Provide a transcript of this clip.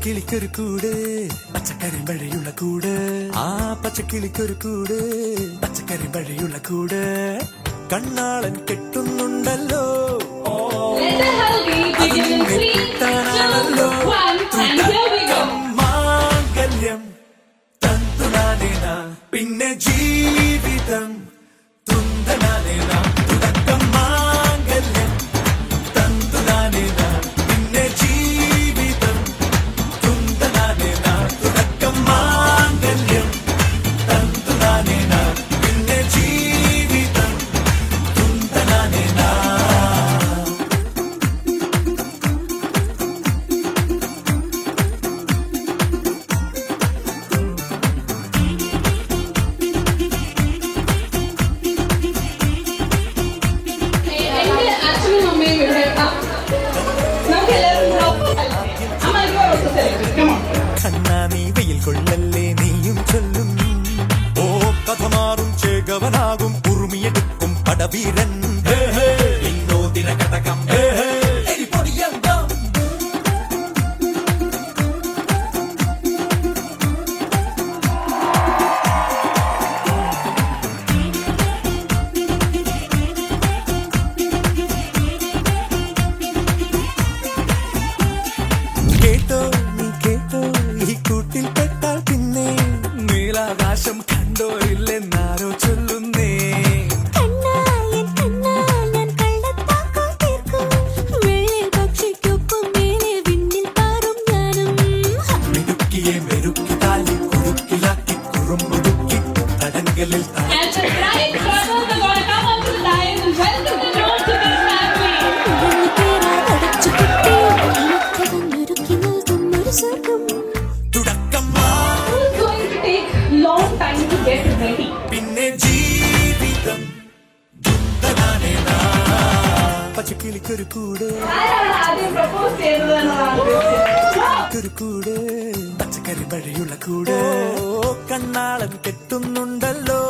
പച്ചക്കിളിക്കൊരു കൂട് പച്ചക്കറി വഴിയുള്ള കൂട് ആ പച്ചക്കിളിക്കൊരു കൂട് പച്ചക്കറി വഴിയുള്ള കൂട് കണ്ണാളൻ കെട്ടുന്നുണ്ടല്ലോ മാംഗല്യം തന്തുനാനേന പിന്നെ ജീവിതം തുന്തനാനേന തുടക്കം മാംഗല്യം തന്തുനാനേന പിന്നെ ജീവിതം തുന്തനാനേന തുടക്കം മാംഗല്യം തന്തുനാനേന പിന്നെ ജീവിതം തുന്തനാനേന കണ്ണാ നീ വെയിൽ കൊള്ളല്ലേ നീയും ചൊല്ലും ഓ കഥ മാറും ചേകവനാകും ഉറുമിയെടുക്കും പടവീരൻ വിനോദിന കടകം കേട്ടോ നീ കേട്ടോ ഈ കൂട്ടിൽ പെട്ടാൽ പിന്നെ നീലാകാശം കണ്ടോ ഇല്ലെന്നാരോ ചൊല്ലുന്നേ മിടുക്കിയെ മെരുക്കി താലി കുറുക്കിലാക്കി കുറുമ്പുടുക്കി തടങ്കലിൽ തുടക്കം പിന്നെ ജീവിതം പച്ചക്കിളിക്കൊരു കൂട് ഒരു കൂട് പച്ചക്കറി വഴിയുള്ള കൂട് കണ്ണാളൻ കെട്ടുന്നുണ്ടല്ലോ